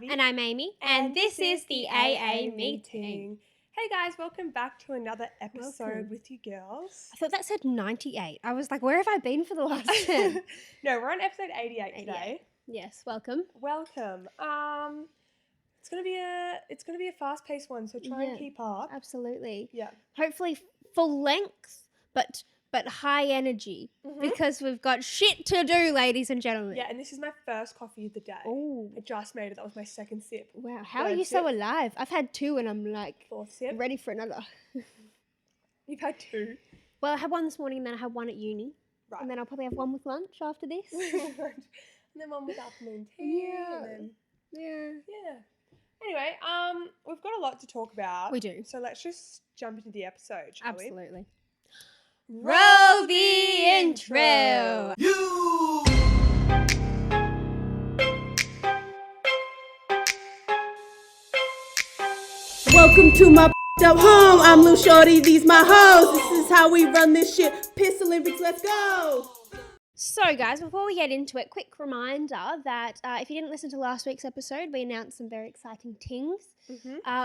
Ivy. And I'm Amy. And this is the AA meeting. Hey guys, welcome back to another episode Welcome. with you girls. I thought that said 98. I was like, where have I been for the last 10? No, we're on episode 88 today. Yes, welcome. Welcome. It's gonna be a fast-paced one, so try and keep up. Absolutely. Yeah. Hopefully full length, but high energy. Because we've got shit to do, ladies and gentlemen. Yeah, and this is my first coffee of the day. Oh. I just made it. That was my second sip. Wow. How Third are you sip. so alive? I've had 2 and I'm like Fourth sip. ready for another. You've had 2. Well, I had one this morning and then I had one at uni. Right. And then I'll probably have one with lunch after this. And then one with afternoon tea. Yeah. And then Yeah. Anyway, we've got a lot to talk about. We do. So let's just jump into the episode, shall we? Absolutely. Roll the intro. Welcome to my up home. I'm Lil Shorty, these my hoes. This is how we run this shit. Piss Olympics, let's go. So, guys, before we get into it, quick reminder that if you didn't listen to last week's episode, we announced some very exciting things.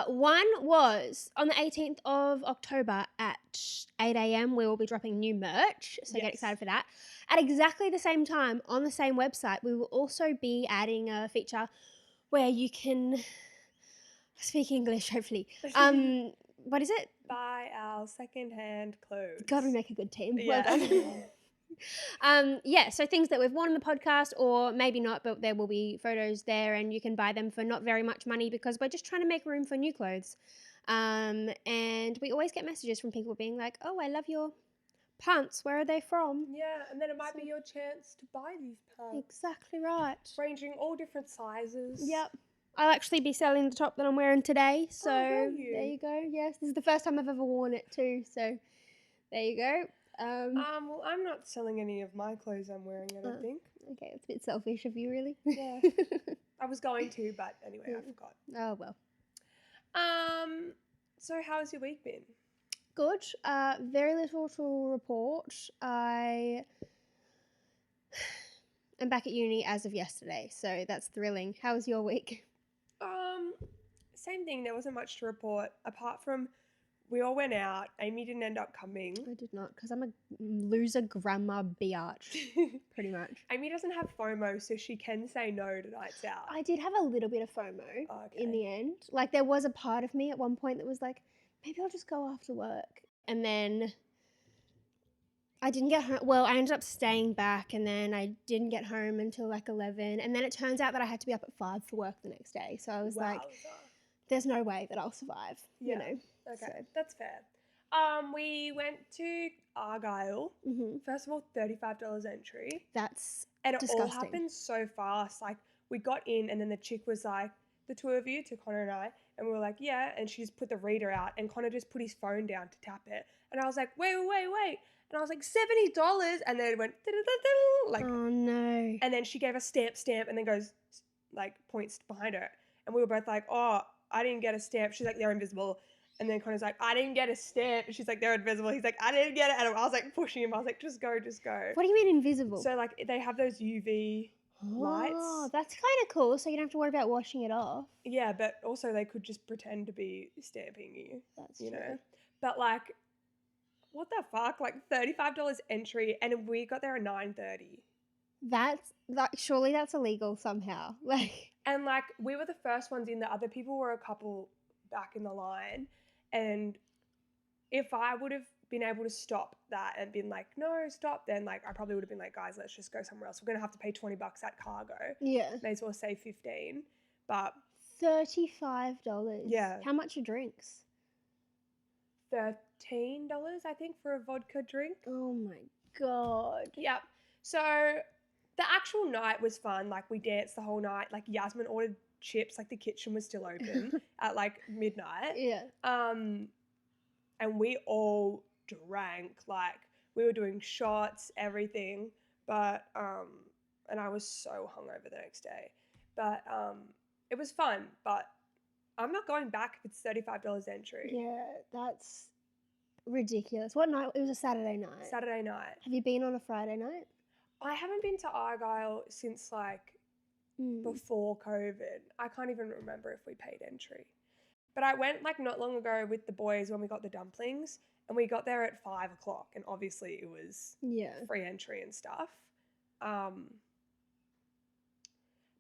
One was on the 18th of October at 8 a.m. we will be dropping new merch, so get excited for that. At exactly the same time, on the same website, we will also be adding a feature where you can speak English, hopefully. What is it? Buy our second-hand clothes. God, we make a good team. Yeah. Well done. So things that we've worn on the podcast, or maybe not, but there will be photos there and you can buy them for not very much money because we're just trying to make room for new clothes. And we always get messages from people being like, oh, I love your pants. Where are they from? Yeah, and then it might be your chance to buy these pants. Exactly right. Ranging all different sizes. Yep. I'll actually be selling the top that I'm wearing today. So will you? There you go. Yes, this is the first time I've ever worn it too. So there you go. Well, I'm not selling any of my clothes I'm wearing, I don't think. Okay, it's a bit selfish of you, really. Yeah. I was going to, but anyway, I forgot. Oh, well. So how's your week been? Good. Very little to report. I am back at uni as of yesterday, so that's thrilling. How was your week? Same thing. There wasn't much to report apart from we all went out. Amy didn't end up coming. I did not, because I'm a loser grandma biatch, pretty much. Amy doesn't have FOMO, so she can say no to nights out. I did have a little bit of FOMO in the end. Like, there was a part of me at one point that was like, maybe I'll just go after work. And then I didn't get home. Well, I ended up staying back, and then I didn't get home until like 11. And then it turns out that I had to be up at 5 for work the next day. So I was like, there's no way that I'll survive, you know. Okay, so. That's fair. We went to Argyle. First of all, $35 entry. That's and it disgusting. all happened so fast. Like, we got in, and then the chick was like, the two of you, to Connor and I, and we were like, yeah, and she just put the reader out, and Connor just put his phone down to tap it. And I was like, wait. And I was like, $70. And then it went, like, oh no. And then she gave us stamp, and then goes, like, points behind her. And we were both like, oh, I didn't get a stamp. She's like, they're invisible. And then Connor's like, I didn't get a stamp. And she's like, they're invisible. He's like, I didn't get it. And I was like pushing him. I was like, just go. What do you mean invisible? So, like, they have those UV lights. Oh, that's kind of cool. So you don't have to worry about washing it off. Yeah, but also they could just pretend to be stamping you. That's you true. know. But, like, what the fuck? Like, $35 entry, and we got there at 9:30. Surely that's illegal somehow. Like, and like, we were the first ones in. The other people were a couple back in the line, and if I would have been able to stop that and been like, no, stop, then like I probably would have been like, guys, let's just go somewhere else. We're gonna have to pay $20 at cargo. Yeah. May as well save 15. But $35. Yeah. How much are drinks? $13, I think, for a vodka drink. Oh my god. Yep. So the actual night was fun. Like, we danced the whole night. Like, Yasmin ordered chips. Like, the kitchen was still open at like midnight. Yeah. And we all drank. Like, we were doing shots, everything. But and I was so hungover the next day. But it was fun. But I'm not going back if it's $35 entry. Yeah, that's ridiculous. What night? It was a Saturday night. Saturday night. Have you been on a Friday night? I haven't been to Argyle since like before COVID. I can't even remember if we paid entry. But I went like not long ago with the boys when we got the dumplings, and we got there at 5 o'clock, and obviously it was free entry and stuff.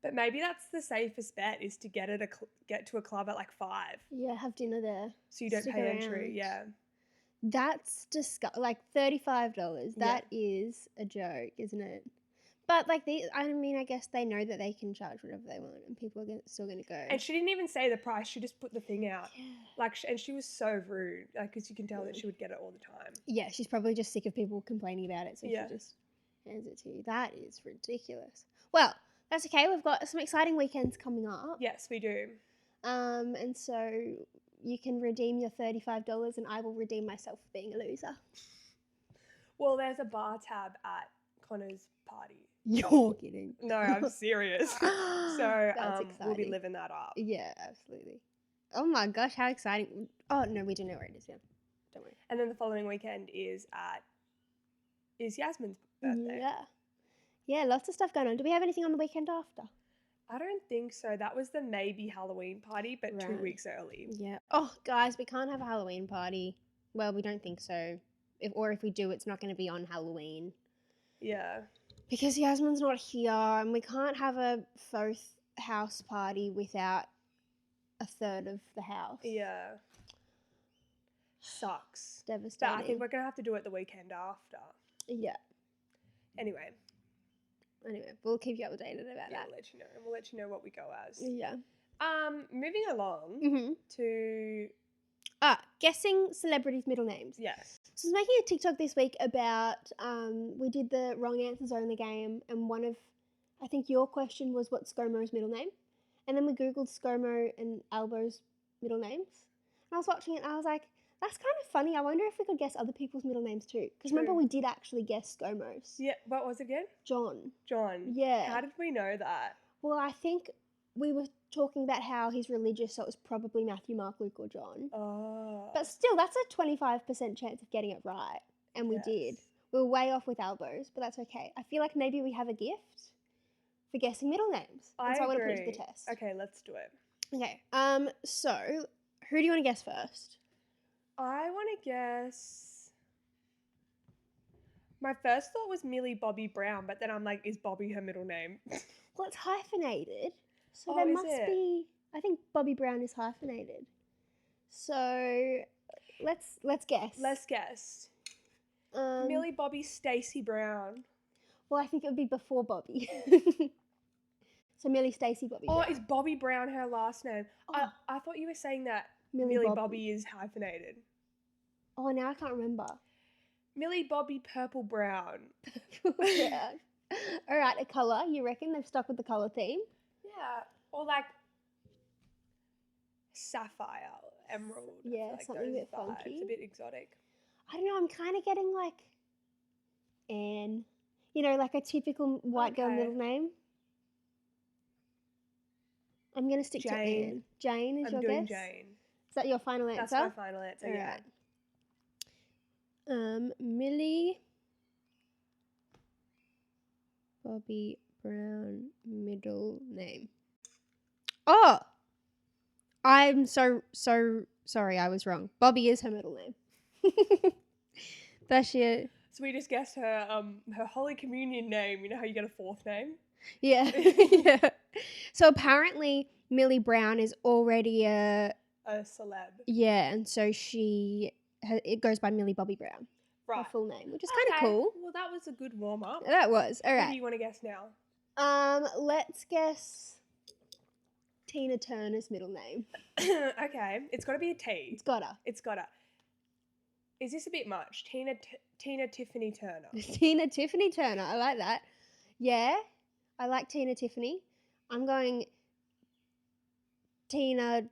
But maybe that's the safest bet, is to get to a club at like 5. Yeah, have dinner there. So you don't Stick pay around. entry. Yeah. That's like $35. That is a joke, isn't it? But like I guess they know that they can charge whatever they want, and people are still going to go. And she didn't even say the price. She just put the thing out. Yeah. Like, and she was so rude. Like, because you can tell that she would get it all the time. Yeah, she's probably just sick of people complaining about it, so Yeah. she just hands it to you. That is ridiculous. Well, that's okay. We've got some exciting weekends coming up. Yes, we do. And so you can redeem your $35, and I will redeem myself for being a loser. Well, there's a bar tab at Connor's party. You're kidding. No, I'm serious. So That's we'll be exciting. living that up. Yeah, absolutely. Oh my gosh, how exciting. Oh, no, we do know where it is, yeah. Don't worry. And then the following weekend is Yasmin's birthday. Yeah. Yeah, lots of stuff going on. Do we have anything on the weekend after? I don't think so. That was the maybe Halloween party, but 2 Right. weeks early. Yeah. Oh, guys, we can't have a Halloween party. Well, we don't think so. If we do, it's not going to be on Halloween. Yeah. Because Yasmin's not here, and we can't have a faux house party without a third of the house. Yeah. Sucks. Devastating. But I think we're going to have to do it the weekend after. Yeah. Anyway, we'll keep you updated about yeah, that. we'll let you know what we go as. Yeah. Moving along Mm-hmm. to Guessing celebrities' middle names. yes. So I was making a TikTok this week about we did the wrong answers only game, and I think your question was what's ScoMo's middle name, and then we googled ScoMo and Albo's middle names, and I was watching it and I was like, that's kind of funny. I wonder if we could guess other people's middle names too, because remember we did actually guess ScoMo's. Yeah. What was it again? John. Yeah. How did we know that? Well, I think we were talking about how he's religious, so it was probably Matthew, Mark, Luke, or John. Oh. But still, that's a 25% chance of getting it right. And we Yes. did. We were way off with Albo's, but that's okay. I feel like maybe we have a gift for guessing middle names. And so I want to put it to the test. Okay, let's do it. Okay. So who do you want to guess first? I want to guess. My first thought was Millie Bobby Brown, but then I'm like, is Bobby her middle name? Well, it's hyphenated. So Oh, there is must it? be, I think Bobby Brown is hyphenated. So let's guess. Let's guess. Millie Bobby Stacey Brown. Well, I think it would be before Bobby. So Millie Stacey Bobby Oh, Brown. is Bobby Brown her last name? Oh. I thought you were saying that Millie Bobby is hyphenated. Oh, now I can't remember. Millie Bobby Purple Brown. Yeah. All right, a colour. You reckon they've stuck with the colour theme? Yeah. Or like sapphire, emerald. I feel Yeah, like something a those bit vibes. funky. A bit exotic. I don't know. I'm kind of getting like Anne. You know, like a typical white girl Okay. middle name. I'm going to stick to Jane. Anne. Jane is I'm your doing guess? Jane. Is that your final answer? That's my final answer, All yeah. right. Millie Bobby Brown middle name. Oh! I'm so sorry, I was wrong. Bobby is her middle name. That's it. So we just guessed her Holy Communion name. You know how you get a fourth name? Yeah. Yeah. So apparently Millie Brown is already a celeb. yeah, and so it goes by Millie Bobby Brown. Her Right. full name, which is kind of cool. Well, that was a good warm up. That was. All What do right. you want to guess now? Let's guess Tina Turner's middle name. Okay, it's got to be a T. It's gotta. It's got to. Is this a bit much? Tina Tiffany Turner. Tina Tiffany Turner. I like that. Yeah, I like Tina Tiffany. I'm going Tina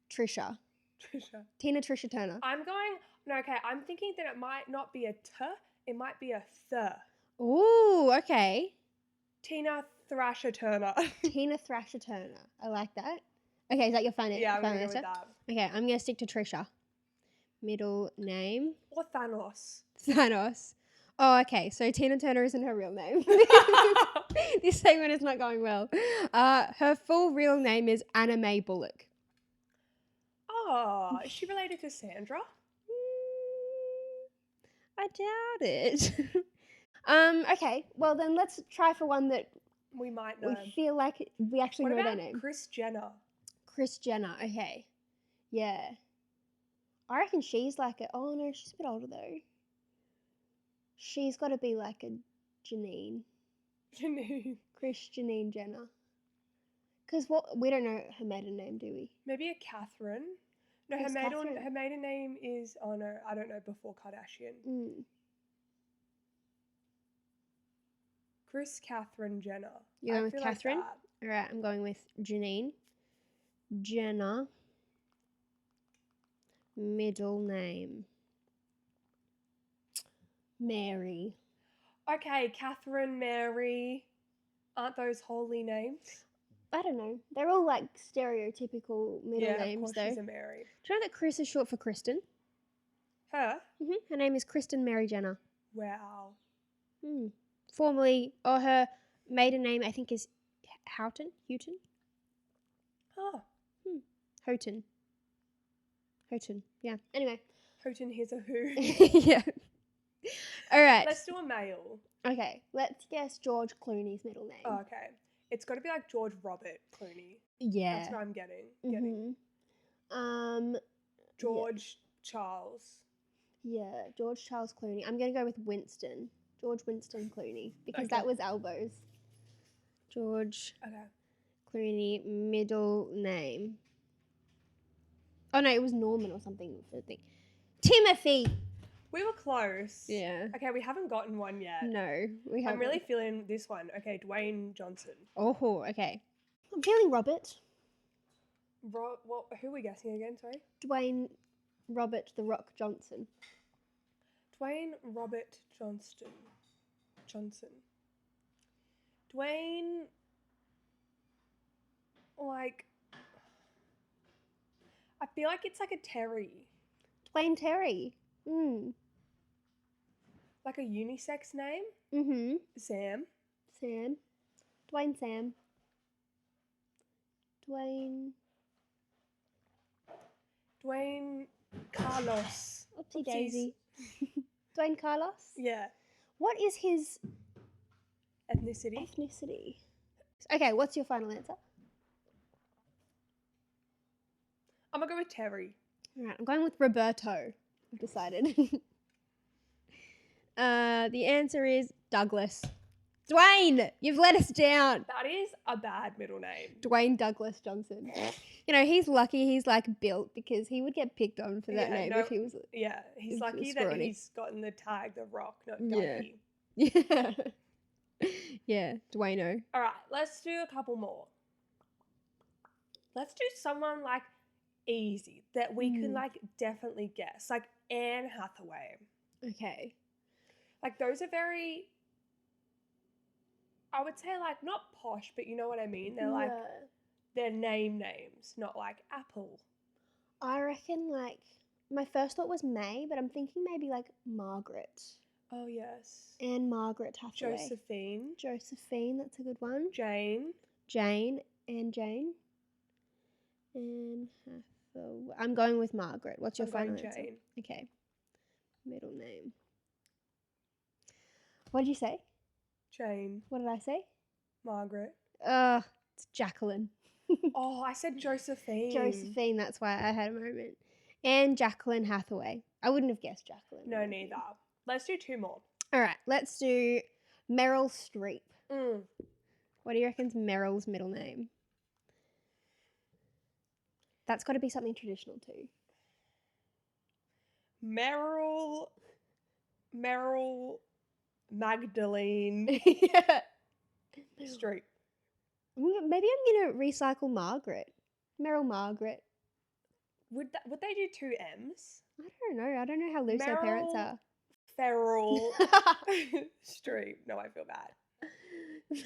Trisha. Trisha. Tina Trisha Turner. I'm going. No, okay. I'm thinking that it might not be a T. It might be a Th. Ooh, okay. Tina Thrasher Turner. Tina Thrasher Turner. I like that. Okay, is that your final, Yeah, I'm final going to go with answer? that. Okay, I'm going to stick to Trisha. Middle name. Or Thanos. Thanos. Oh, okay. So Tina Turner isn't her real name. This segment is not going well. Her full real name is Anna Mae Bullock. Oh, is she related to Sandra? I doubt it. Okay. Well, then let's try for one that We might know. we feel like we actually What know about their name. Kris Jenner? Kris Jenner. Okay. Yeah. I reckon she's like a. Oh no, she's a bit older though. She's got to be like a Janine. Janine. Kris Janine Jenner. Because we don't know her maiden name, do we? Maybe a Catherine. No, Who's Catherine? her maiden name is, oh no, I don't know, before Kardashian. Kris Catherine Jenner. You're going with feel Catherine? Like that. All right, I'm going with Janine. Jenner. Middle name. Mary. Okay, Catherine, Mary. Aren't those holy names? I don't know. They're all like stereotypical middle names, of course though. she's a Mary. Do you know that Chris is short for Kristen? Her? Her name is Kristen Mary Jenner. Wow. Formerly, or her maiden name, I think, is Houghton? Oh. Houghton. Yeah. Anyway. Houghton, here's a who. Yeah. All right. Let's do a male. Okay. Let's guess George Clooney's middle name. Oh, okay. It's got to be like George Robert Clooney. Yeah. That's what I'm getting. George Charles. Yeah, George Charles Clooney. I'm going to go with Winston. George Winston Clooney. Because that was elbows. George Clooney, middle name. Oh, no, it was Norman or something. I think. Timothy. We were close. Yeah. Okay, we haven't gotten one yet. No, we haven't. I'm really feeling this one. Okay, Dwayne Johnson. Oh, okay. I'm feeling Robert. Who are we guessing again, sorry? Dwayne Robert The Rock Johnson. Dwayne Robert Johnson. Dwayne, like, I feel like it's like a Terry. Dwayne Terry. Like a unisex name? Sam. Dwayne Sam. Dwayne Carlos. Oopsie daisy. Dwayne Carlos? Yeah. What is his ethnicity? Okay, what's your final answer? I'm gonna go with Terry. All right, I'm going with Roberto. I've decided. The answer is Douglas. Dwayne, you've let us down. That is a bad middle name. Dwayne Douglas Johnson. You know, he's lucky he's like built because he would get picked on for that name if he was. Yeah, he's lucky that he's gotten the tag The Rock, not Yeah. Dougie. Yeah, Dwayno. All right, let's do a couple more. Let's do someone like easy that we can like definitely guess, like Anne Hathaway. Okay. Like those are very, I would say like not posh, but you know what I mean? They're like, they're names, not like Apple. I reckon like, my first thought was May, but I'm thinking maybe like Margaret. Oh yes. And Margaret Hathaway. Josephine, that's a good one. Jane. And Jane. And Hathaway. I'm going with Margaret. What's your final answer? Jane. Okay. Middle name. What did you say? Jane. What did I say? Margaret. It's Jacqueline. Oh, I said Josephine. Josephine, that's why I had a moment. And Jacqueline Hathaway. I wouldn't have guessed Jacqueline. No, neither. Let's do two more. All right, let's do Meryl Streep. What do you reckon's Meryl's middle name? That's got to be something traditional too. Meryl Magdalene Streep. Maybe I'm going to recycle Margaret. Meryl Margaret. Would they do two M's? I don't know. I don't know how loose her parents are. Feral Streep. No, I feel bad.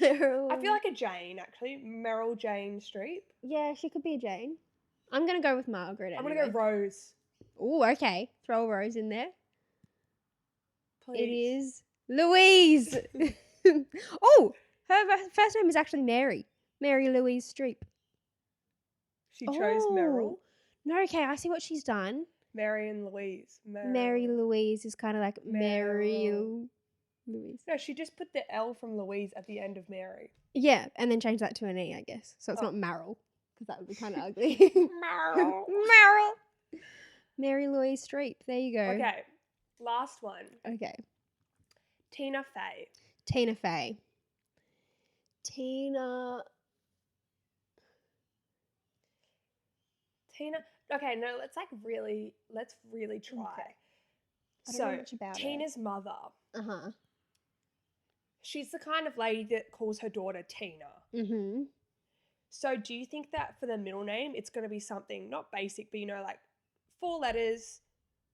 Meryl. I feel like a Jane, actually. Meryl Jane Streep. Yeah, she could be a Jane. I'm going to go with Margaret anyway. I'm going to go Rose. Ooh, okay. Throw a Rose in there. Please. It is Louise. Oh, her first name is actually Mary. Mary Louise Streep. She chose Meryl. No, okay, I see what she's done. Mary and Louise. Mary Louise is kind of like Mary Meryl. Louise. No, she just put the L from Louise at the end of Mary. Yeah, and then change that to an E, I guess. So it's Oh. not Meryl, because that would be kind of ugly. Meryl. Meryl. Mary Louise Streep. There you go. Okay, last one. Okay. Tina Fey. Tina Fey. Tina. Okay, no, let's really try. Okay. I don't So, know much about her. Tina's mother, Uh-huh. she's the kind of lady that calls her daughter Tina. Mm-hmm. So, do you think that for the middle name, it's going to be something not basic, but like 4 letters,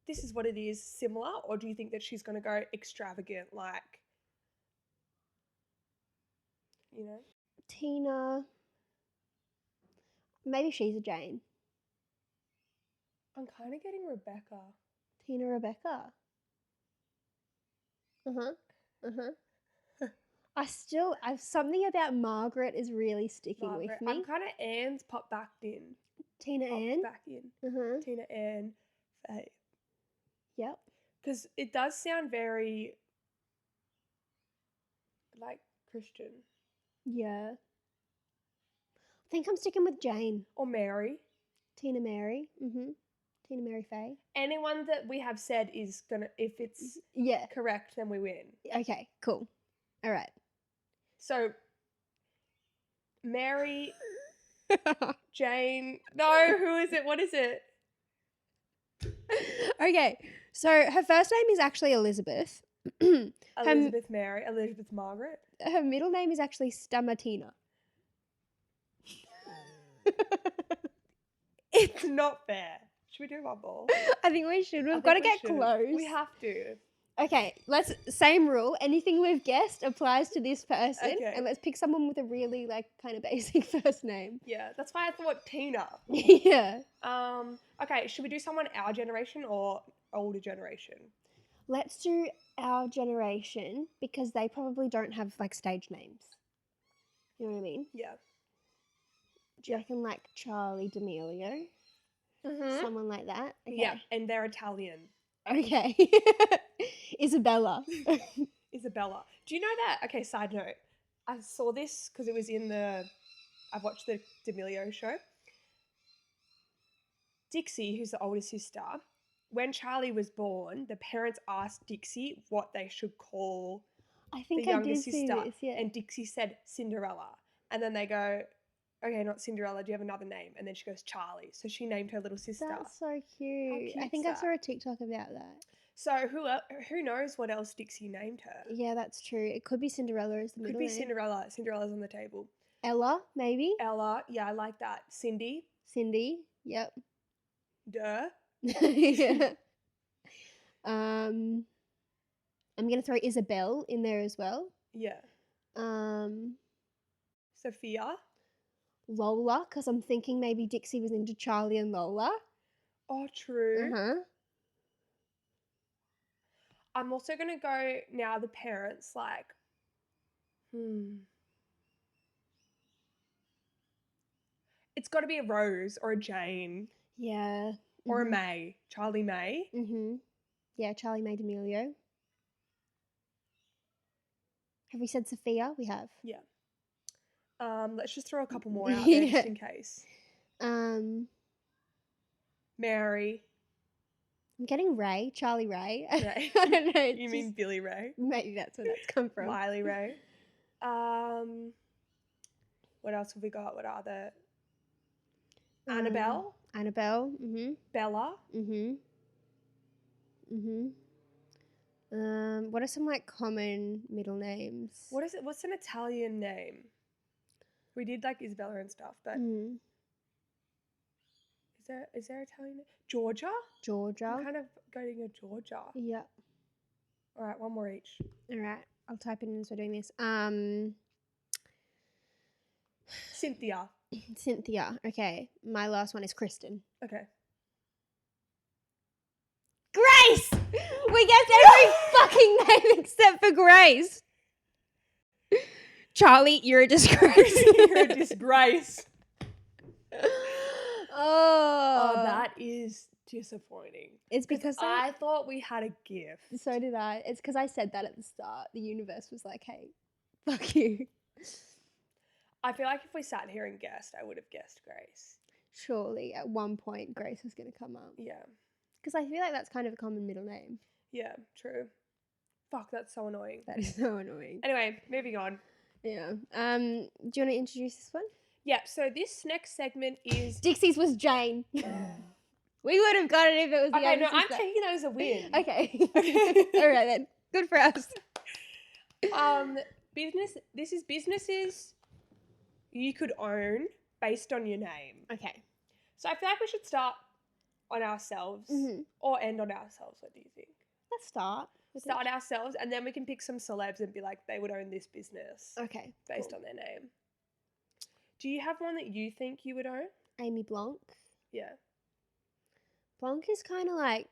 this is what it is, similar? Or do you think that she's going to go extravagant, like, you know? Tina. Maybe she's a Jane. I'm kind of getting Rebecca. Tina Rebecca. Uh-huh. Uh-huh. I've something about Margaret is really sticking Margaret. with me. I'm kind of Anne's popped back in. Tina Popped Ann. back in. Uh-huh. Tina Ann Fey. Yep. Because it does sound very, like, Christian. Yeah. I think I'm sticking with Jane. Or Mary. Tina Mary. Mm-hmm. Tina Mary Fey. Anyone that we have said is going to, if it's Yeah. correct, then we win. Okay, cool. All right. So, Mary, Jane, no, who is it? What is it? Okay, so her first name is actually Elizabeth. Elizabeth Mary, Elizabeth Margaret. Her middle name is actually Stamatina. It's not fair. Should we do one more? I think we should. I We've got to think we get should. close. We have to. Okay, same rule. Anything we've guessed applies to this person. Okay. And let's pick someone with a really kind of basic first name. Yeah, that's why I thought Tina. Yeah. Okay, should we do someone our generation or older generation? Let's do our generation because they probably don't have stage names. You know what I mean? Yeah. Do you reckon Charlie D'Amelio? Mm-hmm. Someone like that? Okay. Yeah, and they're Italian. Okay. Isabella. Isabella. Do you know that? Okay, side note. I saw this because it was I've watched the D'Amelio show. Dixie, who's the older sister, when Charlie was born, the parents asked Dixie what they should call I think the I younger did see sister. this, yeah. And Dixie said Cinderella. And then they go, okay, not Cinderella, do you have another name? And then she goes, Charlie. So she named her little sister. That's so cute. I cute's think I that? saw a TikTok about that. So who knows what else Dixie named her? Yeah, that's true. It could be Cinderella as the Could middle be name. Cinderella. Cinderella's on the table. Ella, maybe. Ella, yeah, I like that. Cindy, Cindy. Yep. duh. Yeah. I'm gonna throw Isabel in there as well. Yeah. Sophia. Lola, because I'm thinking maybe Dixie was into Charlie and Lola. Oh, true. Uh-huh. I'm also going to go now the parents, It's got to be a Rose or a Jane Yeah. or a May. Charlie May. Mm-hmm. Yeah, Charlie May D'Amelio. Have we said Sophia? We have. Yeah. Let's just throw a couple more out there just in case. Mary. I'm getting Ray. Charlie Ray. Ray. I don't know. You mean Billy Ray? Maybe that's where that's come from. Miley Ray. What else have we got? What are the... Annabelle. Annabelle. Mm-hmm. Bella. Mm-hmm. Mm-hmm. What are some common middle names? What is it? What's an Italian name? We did Isabella and stuff, but is there Italian name? Georgia? Georgia. I'm kind of going a Georgia. Yeah. All right, one more each. All right. I'll type it in as we're doing this. Cynthia. Cynthia. Okay. My last one is Kristen. Okay. Grace! We guessed every fucking name except for Grace. Charlie, you're a disgrace. You're a disgrace. Oh, That is disappointing. it's because I thought we had a gift. so did I. It's because I said that at the start. The universe was like, "Hey, fuck you." I feel like if we sat here and guessed, I would have guessed Grace. Surely, at one point, Grace was going to come up Yeah. because I feel like that's kind of a common middle name. Yeah, true. Fuck, that's so annoying. That is so annoying. Anyway, moving on. Yeah. Do you want to introduce this one? Yeah, so this next segment is... Dixie's was Jane. We would have got it if it was the Okay, other no, I'm sister. taking that as a win. Okay. All right then. Good for us. This is businesses you could own based on your name. Okay. So I feel like we should start on ourselves or end on ourselves. What do you think? Let's start. Start ourselves, and then we can pick some celebs and be like, they would own this business Okay. based on their name. Do you have one that you think you would own? Amy Blanc. Yeah. Blanc is kind of like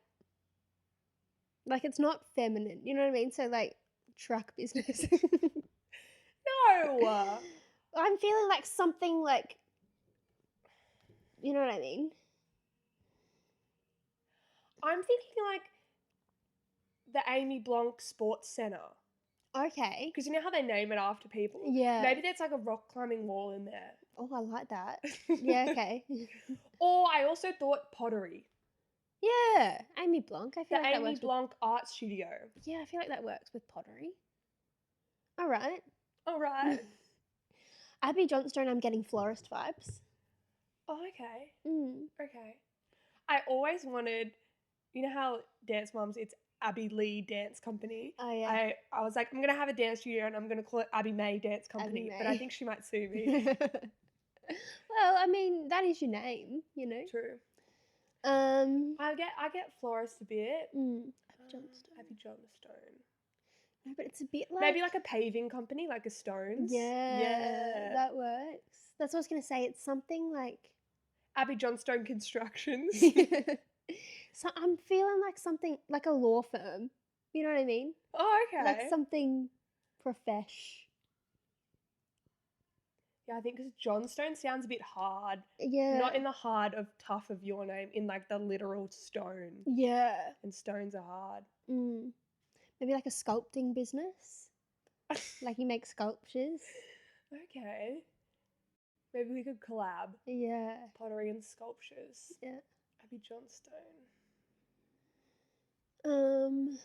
it's not feminine. You know what I mean? So like truck business. No. I'm feeling like something like, you know what I mean? I'm thinking like the Amy Blanc Sports Centre. Okay. Because you know how they name it after people? Yeah. Maybe there's like a rock climbing wall in there. Oh, I like that. Yeah, okay. Or I also thought pottery. Yeah. Amy Blanc. I feel The like that Amy works Blanc Art Studio. Yeah, I feel like that works with pottery. All right. All right. Abby Johnstone, I'm getting florist vibes. Oh, okay. Mm. Okay. I always wanted, you know how Dance Moms, it's Abby Lee Dance Company. Oh, yeah. I was like, I'm going to have a dance studio and I'm going to call it Abby May Dance Company. But I May. think she might sue me. Well, I mean, that is your name, you know. True. I I get florist a bit. Abby Johnstone. Abby Johnstone. No, but it's a bit like Maybe like a paving company, like a Stones. Yeah, that works. That's what I was gonna say. It's something like Abby Johnstone Constructions. So I'm feeling like something like a law firm. You know what I mean? Oh, okay. Like something profesh. Yeah, I think because Johnstone sounds a bit hard. Yeah. Not in the hard of tough of your name, in like the literal stone. Yeah. And stones are hard. Maybe like a sculpting business. Like you make sculptures. Okay. Maybe we could collab. Yeah. Pottery and sculptures. Yeah. Abby Johnstone. Kind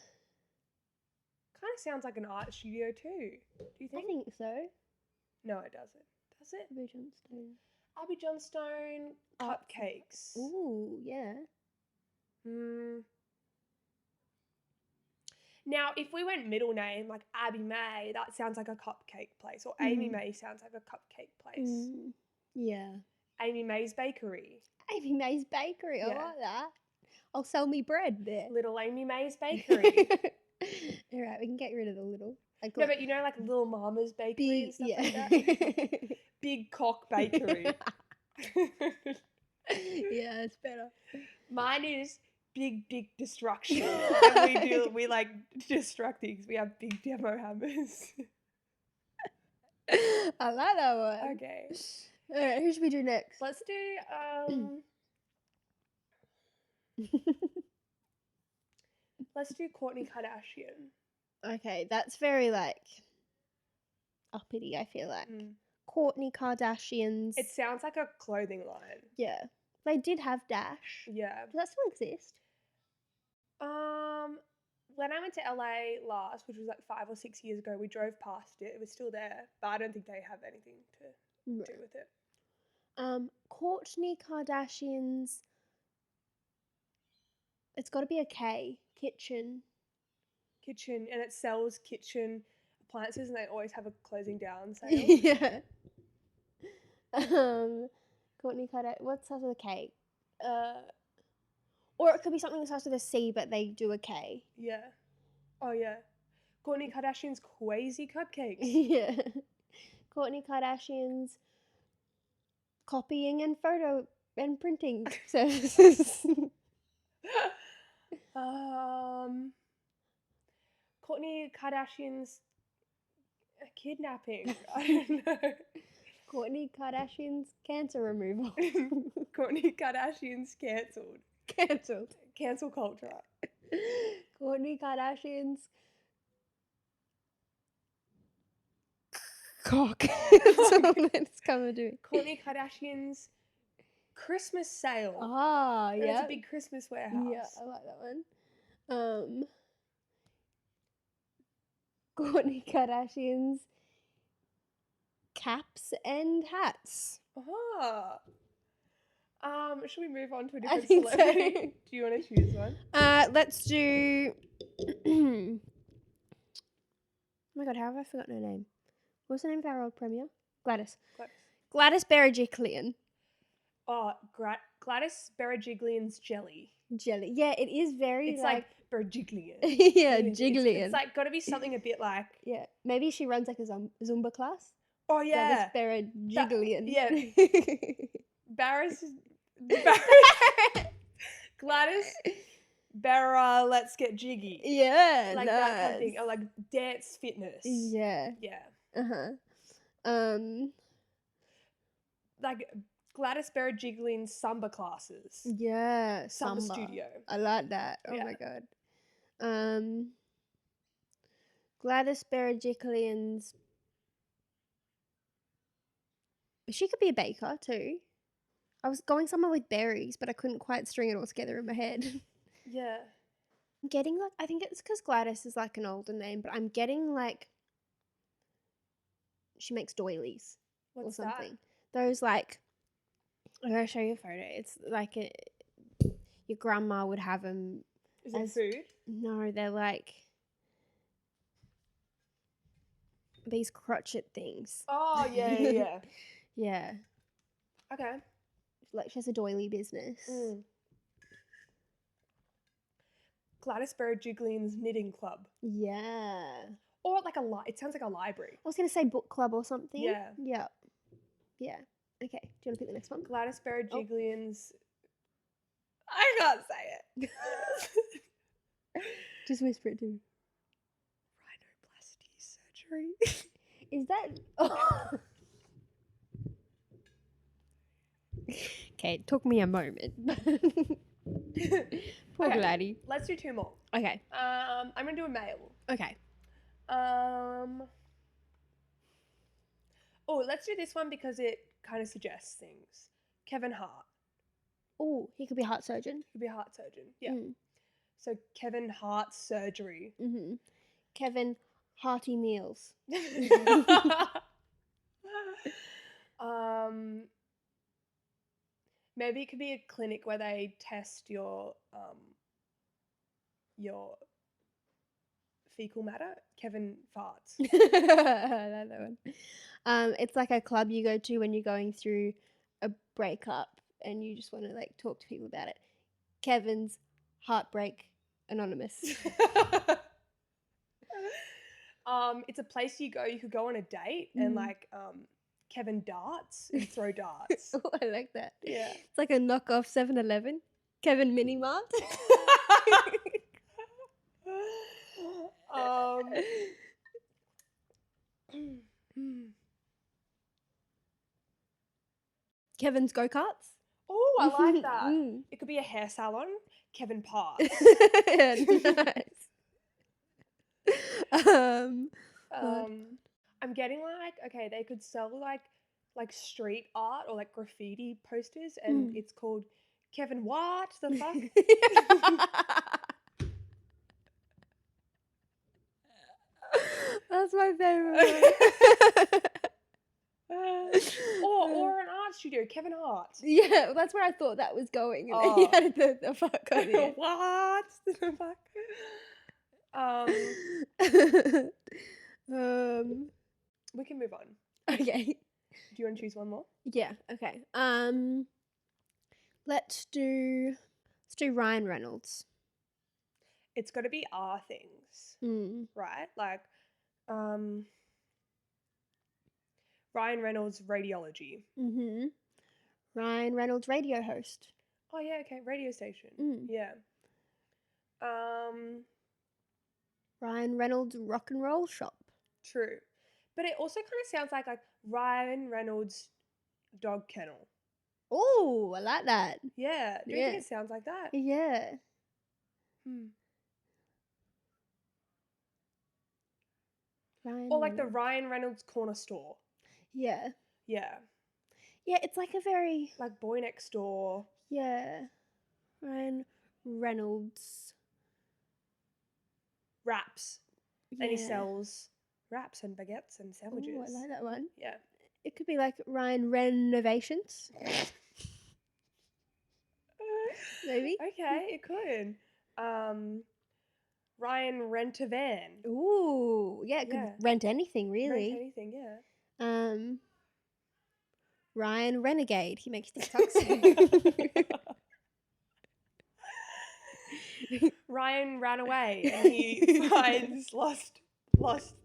Kind of sounds like an art studio too. Do you I think? think so. No, it doesn't. Does it? Abby Johnstone. Abby Johnstone cupcakes. Ooh, yeah. Now, if we went middle name, like Abby May, that sounds like a cupcake place. Or Amy May sounds like a cupcake place. Yeah. Amy May's Bakery. Amy May's Bakery. I Yeah. like that. I'll sell me bread there. Little Amy May's Bakery. All right, we can get rid of the little. Like, No, but you know, like Little Mama's Bakery and stuff yeah. like that. Big Cock Bakery. Yeah, it's better. Mine is Big Dick Destruction. And we like destruct things. We have big demo hammers. I like that one. Okay. All right, who should we do next? Let's do let's do Kourtney Kardashian. Okay, that's very like uppity, I feel like. Kourtney Kardashian's. It sounds like a clothing line. Yeah. They did have Dash. Yeah. Does that still exist? When I went to LA last, which was like 5 or 6 years ago, we drove past it. It was still there, but I don't think they have anything to do with it. Kourtney Kardashian's. It's got to be a K. Kitchen, and it sells kitchen appliances, and they always have a closing down sale. Yeah. Kourtney Kardashian. What starts with a K? Or it could be something that starts with a C, but they do a K. Yeah. Oh yeah. Kourtney Kardashian's Crazy Cupcakes. Yeah. Kourtney Kardashian's copying and photo and printing services. Kourtney Kardashian's kidnapping. I don't know. Kourtney Kardashian's cancer removal. Kourtney Kardashian's cancelled. Cancelled. Cancel culture. Kourtney Kardashian's cock. That's all it's coming to. Kourtney Kardashian's Christmas sale. Ah, And yeah. It's a big Christmas warehouse. Yeah, I like that one. Kourtney Kardashian's caps and hats. Ah. Should we move on to a I different think so. celebrity? Do you want to choose one? Let's do. Oh my god, how have I forgotten her name? What's the name of our old premier? Gladys. Gladys Berejiklian. Oh, Gladys Berejiklian's jelly. Jelly. Yeah, it is very It's like Berejiklian. yeah, It's jiggly. like got to be something a bit like. Yeah, maybe she runs like a Zumba class. Oh yeah. Gladys Berejiklian. Yeah. Gladys Barra, let's get jiggy. Yeah, Like nice. that kind of thing. Or like dance fitness. Yeah. Yeah. Like Gladys Berejiklian's Samba classes. Yeah, Samba Samba. studio. I like that. Oh Yeah. my god. Gladys Berejiklian's. She could be a baker too. I was going somewhere with berries, but I couldn't quite string it all together in my head. Yeah. I'm getting like, I think it's because Gladys is like an older name, but I'm getting like, she makes doilies What's or something. Those like, I'm going to show you a photo. It's like your grandma would have them. Is it food? No, they're like these crotchet things. Oh, yeah. Yeah. Okay. Like she has a doily business. Gladys Berejiklian's knitting club. Yeah. Or like it sounds like a library. I was going to say book club or something. Yeah. Yeah. Yeah. Okay. Do you want to pick the next one? Gladys Berejiklian's. I can't say it. Just whisper it to me. Rhinoplasty surgery. Is that... Oh. Okay, it took me a moment. Poor Okay. Gladdy. Let's do two more. Okay. I'm gonna do a male. Okay. Oh, let's do this one because it kind of suggests things. Kevin Hart. Oh, he could be a heart surgeon. Could be a heart surgeon. Yeah. Mm. So Kevin Hart surgery. Mm-hmm. Kevin Hearty Meals. Maybe it could be a clinic where they test your fecal matter. Kevin farts. I like that one. It's like a club you go to when you're going through a breakup and you just want to like talk to people about it. Kevin's Heartbreak Anonymous. It's a place you could go on a date and like Kevin darts and throw darts. Oh, I like that. Yeah. It's like a knockoff 7-Eleven. Kevin Mini-Mart. Kevin's Go-Karts. Oh, I like that. Mm. It could be a hair salon. Kevin Parts. Nice. I'm getting okay, they could sell like street art or like graffiti posters, and it's called Kevin What the fuck? That's my favorite one. or an art studio, Kevin Hart. Yeah, that's where I thought that was going. And then you added the fuck on it. What the fuck? We can move on. Okay. Do you want to choose one more? Yeah, okay. Let's do Ryan Reynolds. It's got to be our things, right? Like, Ryan Reynolds radiology. Mm-hmm. Ryan Reynolds radio host. Oh yeah, okay, radio station. Mm. Yeah. Ryan Reynolds Rock and Roll Shop. True. But it also kind of sounds like Ryan Reynolds dog kennel. Oh, I like that. Yeah. Do you think it sounds like that? Yeah. Or like the Ryan Reynolds corner store. Yeah. Yeah. Yeah, it's like a very... Like Boy Next Door. Yeah. Ryan Reynolds. Wraps. Yeah. And he sells wraps and baguettes and sandwiches. Ooh, I like that one. Yeah. It could be like Ryan Renovations. Maybe. Okay, it could. Ryan Rent a Van. Ooh, yeah, it could rent anything, really. Rent anything, yeah. Ryan Renegade. He makes TikToks. Ryan ran away and he finds lost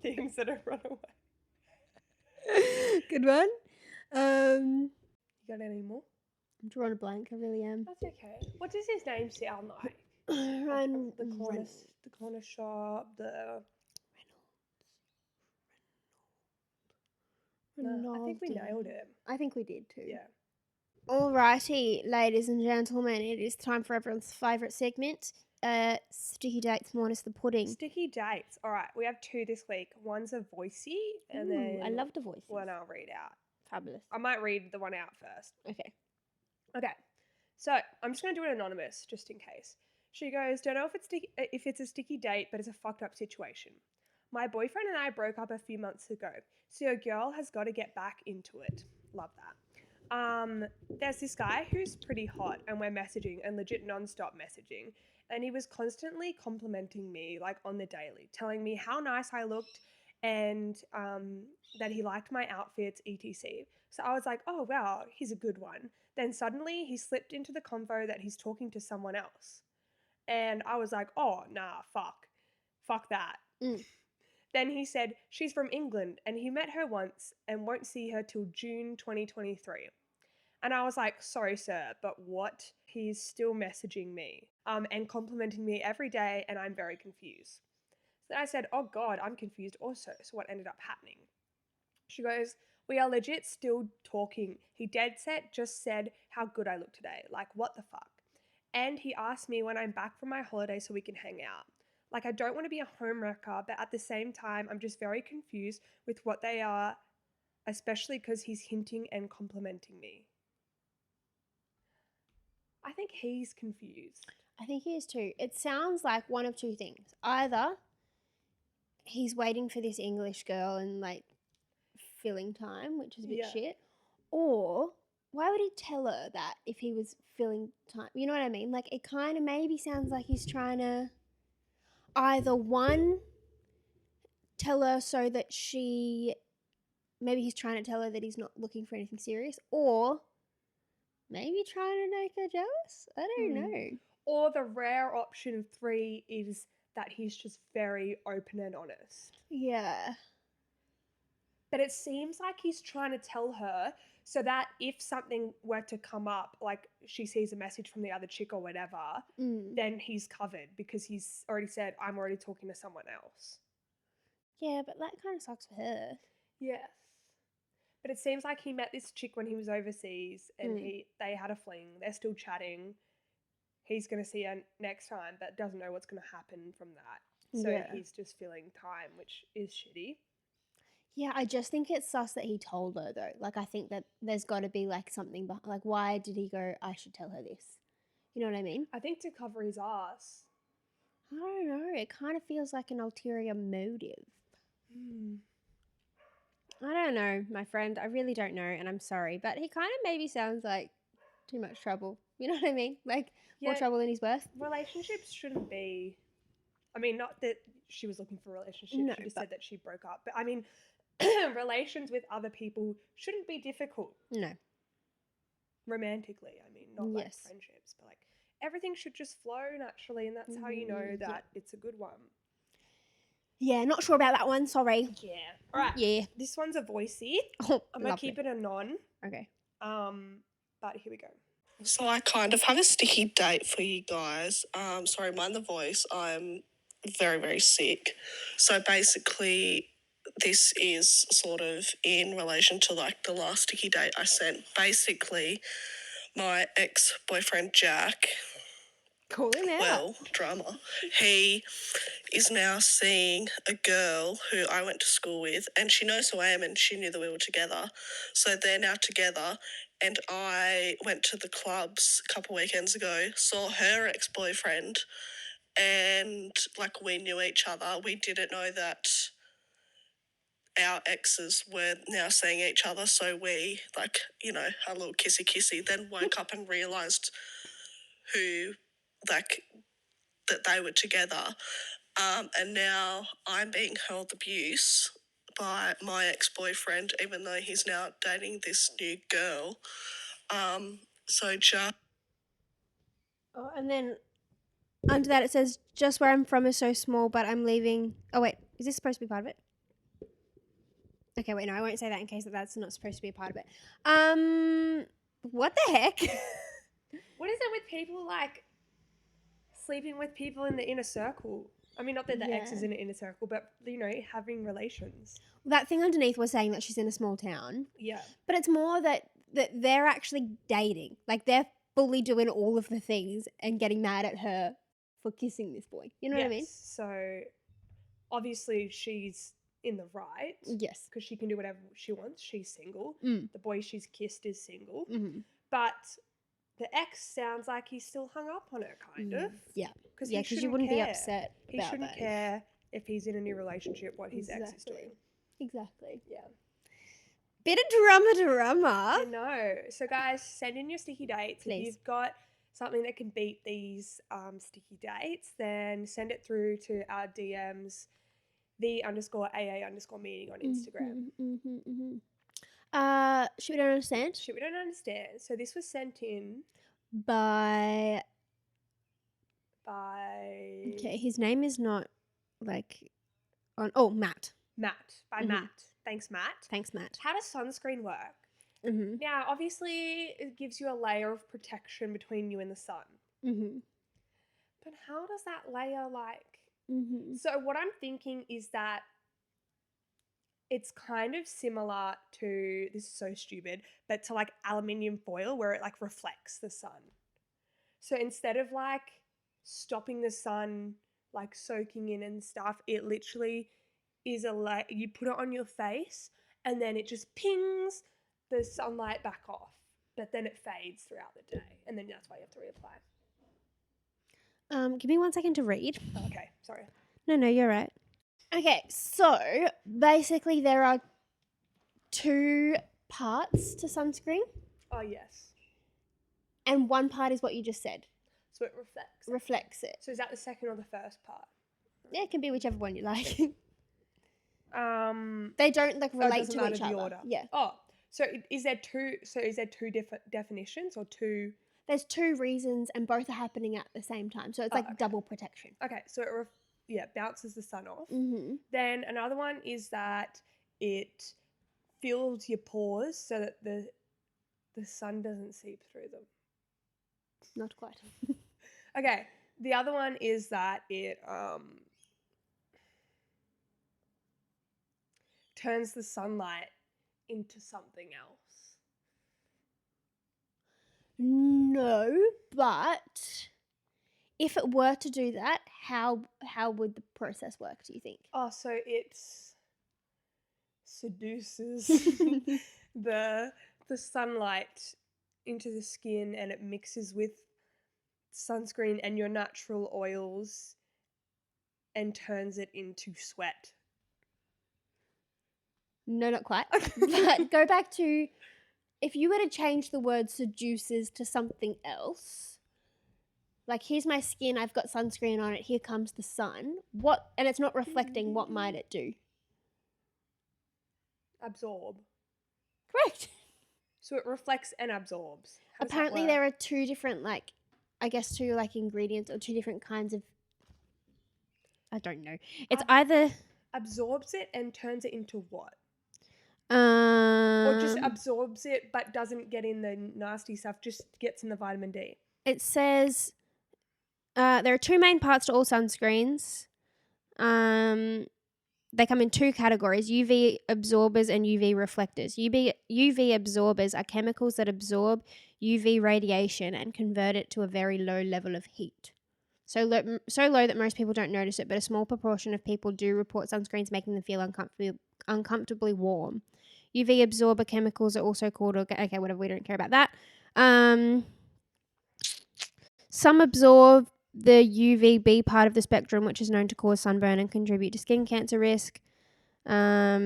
things that have run away. Good one. You got any more? I'm drawing a blank. I really am. That's okay. What does his name sound like? Ryan the corner shop. No, I think we nailed it. I think we did too. Yeah. Alrighty, ladies and gentlemen, it is time for everyone's favourite segment. Sticky dates minus the pudding. Sticky dates. All right, we have 2 this week. One's a voicey, and then I love the voices. one I'll read out. Fabulous. I might read the one out first. Okay. So I'm just gonna do it anonymous, just in case. She goes, "Don't know if it's a sticky date, but it's a fucked up situation. My boyfriend and I broke up a few months ago, so your girl has got to get back into it." Love that. There's this guy who's pretty hot, and we're messaging and legit non-stop messaging, and he was constantly complimenting me like on the daily, telling me how nice I looked and that he liked my outfits, etc. So I was like, oh wow, he's a good one. Then suddenly he slipped into the convo that he's talking to someone else, and I was like, oh nah, fuck that. Then he said she's from England and he met her once and won't see her till June 2023. And I was like, sorry, sir, but what? He's still messaging me and complimenting me every day, and I'm very confused. So then I said, oh God, I'm confused also. So what ended up happening? She goes, we are legit still talking. He dead set just said how good I look today. Like, what the fuck? And he asked me when I'm back from my holiday so we can hang out. Like, I don't want to be a homewrecker, but at the same time, I'm just very confused with what they are, especially because he's hinting and complimenting me. I think he's confused. I think he is too. It sounds like one of two things. Either he's waiting for this English girl and like filling time, which is a bit shit, or why would he tell her that if he was filling time? You know what I mean? Like, it kind of maybe sounds like he's trying to either one, tell her so that maybe he's trying to tell her that he's not looking for anything serious, or maybe trying to make her jealous. I don't know. Or the rare option 3 is that he's just very open and honest. Yeah. But it seems like he's trying to tell her so that if something were to come up, like she sees a message from the other chick or whatever, then he's covered because he's already said, I'm already talking to someone else. Yeah, but that kind of sucks for her. Yes. But it seems like he met this chick when he was overseas and they had a fling. They're still chatting. He's going to see her next time, but doesn't know what's going to happen from that. So he's just filling time, which is shitty. Yeah, I just think it's sus that he told her, though. Like, I think that there's got to be, like, something behind. Like, why did he go, I should tell her this? You know what I mean? I think to cover his ass. I don't know. It kind of feels like an ulterior motive. I don't know, my friend. I really don't know, and I'm sorry. But he kind of maybe sounds like too much trouble. You know what I mean? Like, more trouble than he's worth. Relationships shouldn't be... I mean, not that she was looking for a relationship. No, she just said that she broke up. But, I mean... relations with other people shouldn't be difficult. No. Romantically, I mean, not like friendships, but like everything should just flow naturally, and that's how you know that it's a good one. Yeah, not sure about that one, sorry. Yeah. All right. Yeah. This one's a voicey. I'm going to keep it a non. Okay. But here we go. So I kind of have a sticky date for you guys. Sorry, mind the voice. I'm very, very sick. So basically, this is sort of in relation to like the last sticky date I sent. Basically, my ex-boyfriend Jack, Call him out. drama, he is now seeing a girl who I went to school with, and she knows who I am and she knew that we were together. So they're now together, and I went to the clubs a couple weekends ago, saw her ex-boyfriend, and like we knew each other. We didn't know that our exes were now seeing each other, so we like, you know, a little kissy, then woke up and realised who, like, that they were together. And now I'm being hurled abuse by my ex-boyfriend, even though he's now dating this new girl. So just... Oh, and then under that it says, just where I'm from is so small, but I'm leaving. Oh, wait. Is this supposed to be part of it? Okay, wait, no, I won't say that in case that's not supposed to be a part of it. What the heck? What is it with people like sleeping with people in the inner circle? I mean, not that the ex is in an inner circle, but, you know, having relations. That thing underneath was saying that she's in a small town. Yeah. But it's more that they're actually dating. Like, they're fully doing all of the things and getting mad at her for kissing this boy. You know what I mean? So, obviously, she's in the right. Yes. Because she can do whatever she wants. She's single. Mm. The boy she's kissed is single. Mm-hmm. But the ex sounds like he's still hung up on her, kind of. Yeah. Because you wouldn't be upset He about shouldn't that. care if he's in a new relationship, what his ex is doing. Exactly. Yeah. Bit of drama. I know. So, guys, send in your sticky dates. Please. If you've got something that can beat these sticky dates, then send it through to our DMs, _AA_meeting on Instagram. Should we don't understand? Shit, we don't understand. So this was sent in by... by... Okay, his name is not like on... Oh, Matt. Matt. By Matt. Thanks, Matt. Thanks, Matt. How does sunscreen work? Mm-hmm. Now, obviously, it gives you a layer of protection between you and the sun. Mm-hmm. But how does that layer, like... Mm-hmm. So what I'm thinking is that it's kind of similar to, this is so stupid, but to like aluminium foil where it like reflects the sun. So instead of like stopping the sun, like soaking in and stuff, it literally is you put it on your face and then it just pings the sunlight back off, but then it fades throughout the day. And then that's why you have to reapply. Give me 1 second to read. Oh, okay, sorry. No, you're right. Okay, so basically there are 2 parts to sunscreen. Oh, yes. And one part is what you just said. So it reflects. Reflects it. So is that the second or the first part? Yeah, it can be whichever one you like. They They don't like relate doesn't to matter each the other. order. Yeah. Oh, so is there two? So is there two different definitions or two? There's 2 reasons and both are happening at the same time. So it's like okay. double protection. Okay, so it bounces the sun off. Mm-hmm. Then another one is that it fills your pores so that the sun doesn't seep through them. Not quite. Okay, the other one is that it turns the sunlight into something else. No, but if it were to do that, how would the process work, do you think? Oh, so it seduces the sunlight into the skin and it mixes with sunscreen and your natural oils and turns it into sweat. No, not quite. But go back to, if you were to change the word seduces to something else, like here's my skin, I've got sunscreen on it, here comes the sun, and it's not reflecting, what might it do? Absorb. Correct. So it reflects and absorbs. Apparently there are 2 different, like, I guess 2 like ingredients or 2 different kinds of, I don't know. It's either... Absorbs it and turns it into what? Or just absorbs it but doesn't get in the nasty stuff, just gets in the vitamin D. It says there are 2 main parts to all sunscreens. They come in two categories: UV absorbers and UV reflectors. UV absorbers are chemicals that absorb UV radiation and convert it to a very low level of heat. So low that most people don't notice it, but a small proportion of people do report sunscreens making them feel uncomfortably warm. UV absorber chemicals are also called, okay, whatever, we don't care about that. Some absorb the UVB part of the spectrum, which is known to cause sunburn and contribute to skin cancer risk. Blah,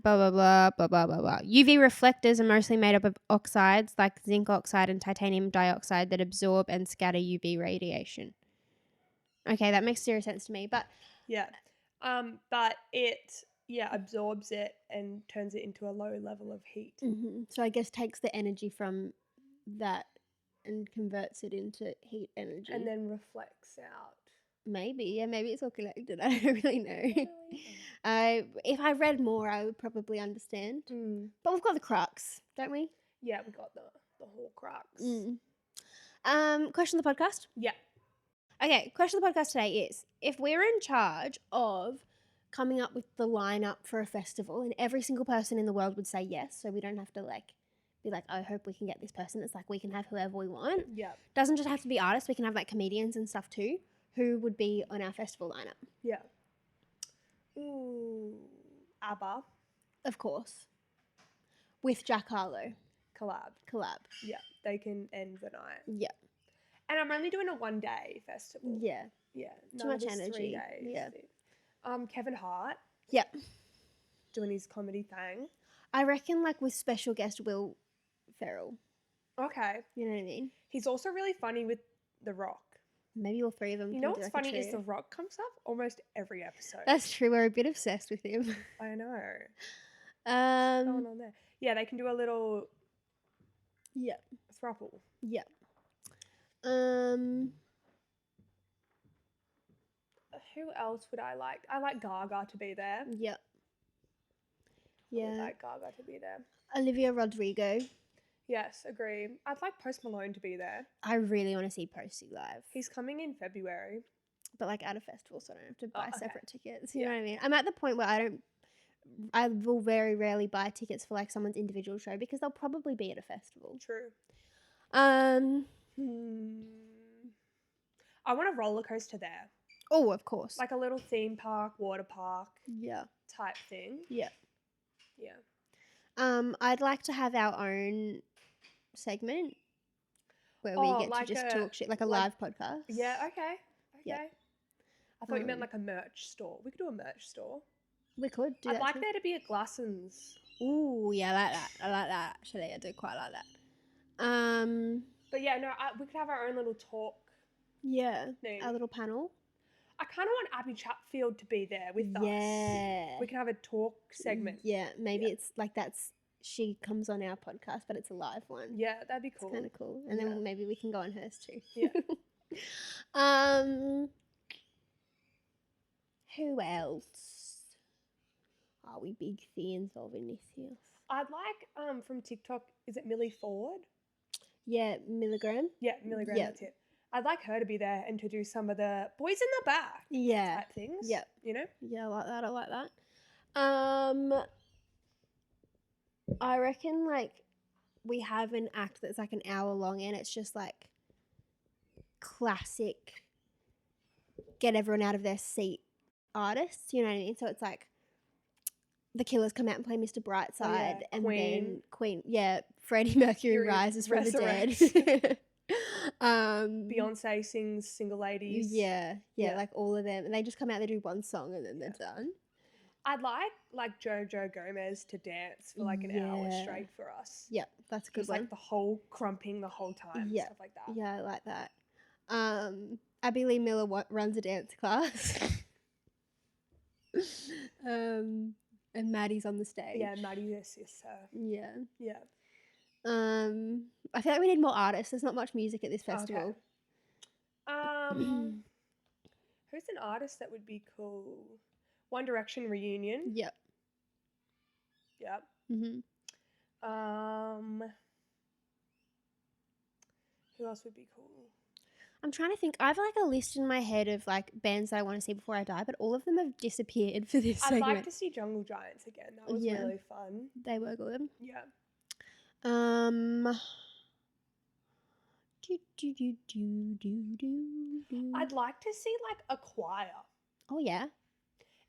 blah, blah, blah, blah, blah, blah. UV reflectors are mostly made up of oxides like zinc oxide and titanium dioxide that absorb and scatter UV radiation. Okay, that makes zero sense to me, but Yeah. But it absorbs it and turns it into a low level of heat. So I guess takes the energy from that and converts it into heat energy. And then reflects out. Maybe it's all connected. I don't really know. If I read more, I would probably understand. But we've got the crux, don't we? Yeah, we got the whole crux. Question of the podcast? Yeah. Okay, question of the podcast today is, if we're in charge of coming up with the lineup for a festival and every single person in the world would say yes, so we don't have to be like, I hope we can get this person. It's like we can have whoever we want. Yeah. Doesn't just have to be artists. We can have like comedians and stuff too. Who would be on our festival lineup? Yeah. Ooh. ABBA. Of course. With Jack Harlow. Collab. Yeah. They can end the night. Yeah. And I'm only doing a 1-day festival. Yeah. Yeah. Too much this energy. 3 days. Yeah. Kevin Hart. Yeah. Doing his comedy thing. I reckon like with special guest Will Ferrell. Okay. You know what I mean? He's also really funny with The Rock. Maybe all three of them. You know what's funny is The Rock comes up almost every episode. That's true. We're a bit obsessed with him. I know. What's going on there? Yeah, they can do a little throuple. Yeah. Who else would I like? I like Gaga to be there. Yeah. I would like Gaga to be there. Olivia Rodrigo. Yes, agree. I'd like Post Malone to be there. I really want to see Posty live. He's coming in February. But like at a festival, so I don't have to buy separate tickets. You Yeah. know what I mean? I'm at the point where I will very rarely buy tickets for like someone's individual show because they'll probably be at a festival. True. I want a roller coaster there. Oh, of course. Like a little theme park, water park Yeah. type thing. Yeah. Yeah. I'd like to have our own segment where we get like to just a- talk shit, like a like- live podcast. Yeah, okay. Yeah. I thought you meant like a merch store. We could do a merch store. We could do I'd that like too. there to be a Glassons. Ooh, yeah, I like that. I like that, actually. I do quite like that. But yeah, no, we could have our own little talk Yeah. thing. Our little panel. I kind of want Abby Chatfield to be there with us. Yeah. We can have a talk segment. Yeah, maybe Yeah. it's like she comes on our podcast, but it's a live one. Yeah, that'd be cool. It's kind of cool. And Yeah. then maybe we can go on hers too. Yeah. Who else are we big fans of in this house? I'd like from TikTok, is it Millie Ford? Yeah, Milligram. Yeah, Milligram, Yeah. that's it. I'd like her to be there and to do some of the boys in the back Yeah. type things. Yeah. You know? Yeah, I like that. I like that. I reckon like we have an act that's like an hour long and it's just like classic get everyone out of their seat artists, you know what I mean? So it's like the Killers come out and play Mr. Brightside and then Queen, Freddie Mercury Mercury rises from the resurrects. dead. Beyonce sings Single Ladies. Yeah, Yeah. like all of them. And they just come out, they do one song and then they're done. I'd like Jojo Gomez to dance for like an hour Yeah. straight for us. Yeah, that's a good Just one. like the whole crumping the whole time. Yeah. Stuff like that. Yeah, I like that. Abby Lee Miller runs a dance class. And Maddie's on the stage. Yeah, Maddie, yes, sir. Yeah. Yeah. I feel like we need more artists. There's not much music at this festival. Who's an artist that would be cool? One Direction reunion. Yep. Yep. Mm-hmm. Who else would be cool? I'm trying to think. I have like a list in my head of like bands that I want to see before I die, but all of them have disappeared for this I'd segment. like to see Jungle Giants again. That was really fun. They were good. Yeah. I'd like to see like a choir Oh yeah.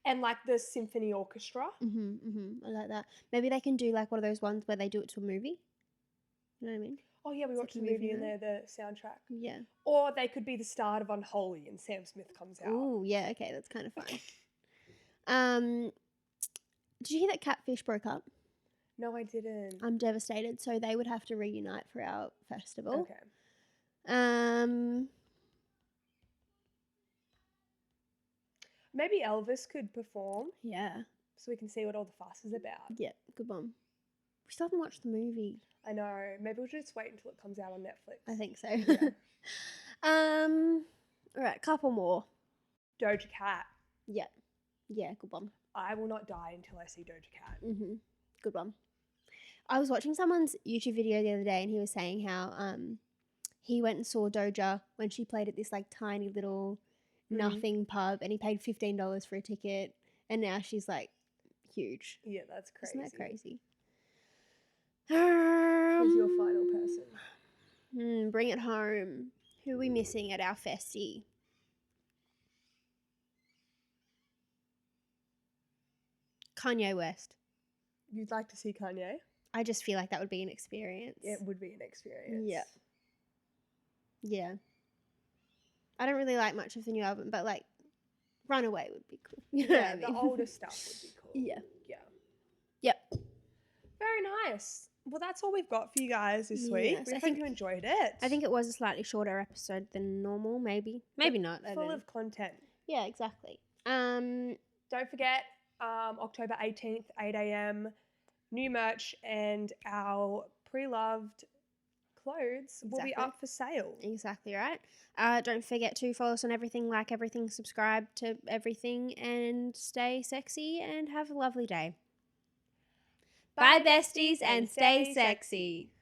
and like the symphony orchestra. I like that. Maybe they can do like one of those ones where they do it to a movie. You know what I mean? Oh yeah, we It's watched like the a movie movie, in there, the soundtrack. Yeah. Or they could be the start of Unholy and Sam Smith comes out. Oh yeah. Okay, that's kind of fun. Did you hear that Catfish broke up? No, I didn't. I'm devastated. So they would have to reunite for our festival. Okay. Maybe Elvis could perform Yeah. so we can see what all the fuss is about. Yeah. Good one. We still haven't watched the movie. I know. Maybe we'll just wait until it comes out on Netflix. I think so. Yeah. All right, couple more. Doja Cat. Yeah. Yeah, good one. I will not die until I see Doja Cat. Good one. I was watching someone's YouTube video the other day and he was saying how he went and saw Doja when she played at this like tiny little nothing pub and he paid $15 for a ticket and now she's like huge. Yeah, that's crazy. Isn't that crazy? Who's your final person? Bring it home. Who are we missing at our festy? Kanye West. You'd like to see Kanye? I just feel like that would be an experience. It would be an experience. Yeah. Yeah. I don't really like much of the new album, but like Runaway would be cool. You know what I The mean? older stuff would be cool. Yeah. Yeah. Yep. Very nice. Well, that's all we've got for you guys this week. Yes, We I hope think- you enjoyed it. I think it was a slightly shorter episode than normal, maybe. Maybe not. I don't full know. of content. Yeah, exactly. Don't forget, October 18th, 8 a.m, new merch and our pre-loved clothes will be Exactly. up for sale. Exactly right. Don't forget to follow us on everything, like everything, subscribe to everything, and stay sexy and have a lovely day. Bye, besties, and stay sexy.